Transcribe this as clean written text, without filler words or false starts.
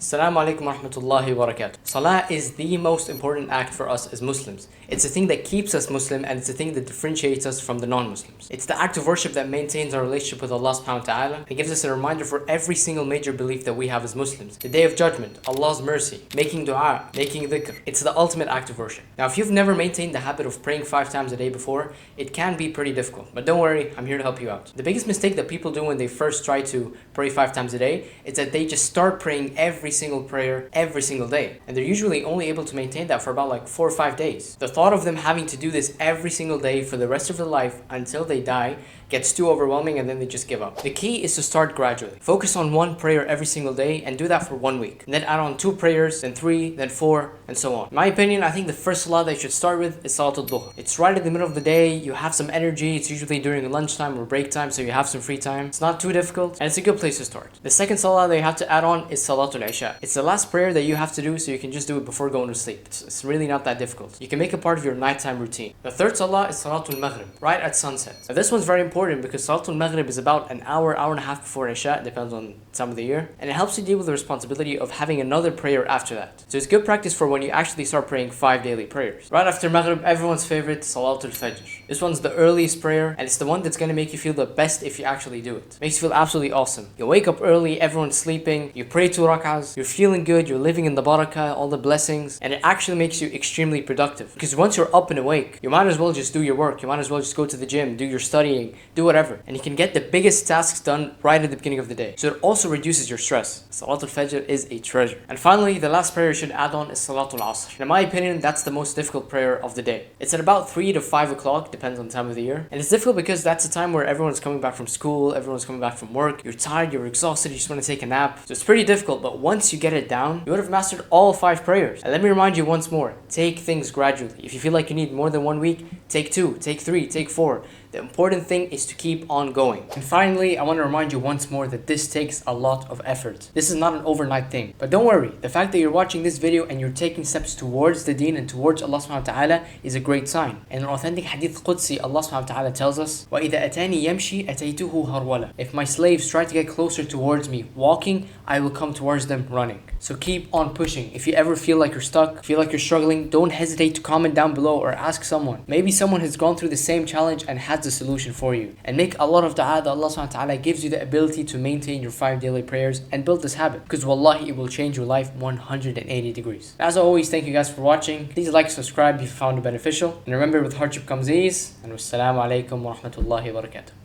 Assalamu alaikum wa rahmatullahi wa barakatuh. Salah is the most important act for us as Muslims. It's the thing that keeps us Muslim and it's the thing that differentiates us from the non-Muslims. It's the act of worship that maintains our relationship with Allah subhanahu wa ta'ala. It gives us a reminder for every single major belief that we have as Muslims. The Day of Judgment, Allah's mercy, making dua, making dhikr. It's the ultimate act of worship. Now if you've never maintained the habit of praying 5 times a day before, it can be pretty difficult. But don't worry, I'm here to help you out. The biggest mistake that people do when they first try to pray 5 times a day is that they just start praying every single prayer every single day, and they're usually only able to maintain that for about like 4 or 5 days. The thought of them having to do this every single day for the rest of their life until they die gets too overwhelming, and then they just give up. The key is to start gradually. Focus on 1 prayer every single day and do that for 1 week. And then add on 2 prayers, then 3, then 4, and so on. In my opinion, I think the first salah that you should start with is Salatul Dhuhr. It's right in the middle of the day, you have some energy, it's usually during lunchtime or break time, so you have some free time. It's not too difficult, and it's a good place to start. The second salah that you have to add on is Salatul Isha. It's the last prayer that you have to do, so you can just do it before going to sleep. It's really not that difficult. You can make it part of your nighttime routine. The third salah is Salatul Maghrib, right at sunset. Now this one's very important because Salatul Maghrib is about an hour, hour and a half before Isha, it depends on time of the year, and it helps you deal with the responsibility of having another prayer after that. So it's good practice for when you actually start praying 5 daily prayers. Right after Maghrib, everyone's favorite, Salatul Fajr. This one's the earliest prayer, and it's the one that's going to make you feel the best if you actually do it. Makes you feel absolutely awesome. You wake up early, everyone's sleeping, you pray 2 rak'ahs, you're feeling good, you're living in the barakah, all the blessings, and it actually makes you extremely productive. Because once you're up and awake, you might as well just do your work, you might as well just go to the gym, do your studying, do whatever, and you can get the biggest tasks done right at the beginning of the day. So it also reduces your stress. Salatul Fajr is a treasure. And finally, the last prayer you should add on is Salatul Asr. In my opinion, that's the most difficult prayer of the day. It's at about 3 to 5 o'clock, depends on the time of the year. And it's difficult because that's the time where everyone's coming back from school, everyone's coming back from work, you're tired, you're exhausted, you just want to take a nap. So it's pretty difficult, but once you get it down, you would have mastered all 5 prayers. And let me remind you once more, take things gradually. If you feel like you need more than 1 week, take 2, take 3, take 4. The important thing is to keep on going. And finally, I want to remind you once more that this takes a lot of effort. This is not an overnight thing. But don't worry, the fact that you're watching this video and you're taking steps towards the deen and towards Allah subhanahu wa ta'ala is a great sign. In an authentic hadith Qudsi, Allah subhanahu wa ta'ala tells us, وَإِذَا أَتَانِي يَمْشِي أَتَيْتُهُ هَرْوَلًا. If my slaves try to get closer towards me walking, I will come towards them running. So keep on pushing. If you ever feel like you're stuck, feel like you're struggling, don't hesitate to comment down below or ask someone. Maybe someone has gone through the same challenge and has the solution for you. And make a lot of dua that Allah subhanahu wa ta'ala gives you the ability to maintain your 5 daily prayers and build this habit. Because wallahi, it will change your life 180 degrees. As always, thank you guys for watching. Please like and subscribe if you found it beneficial. And remember, with hardship comes ease. And wassalamu alaikum wa rahmatullahi wa barakatuh.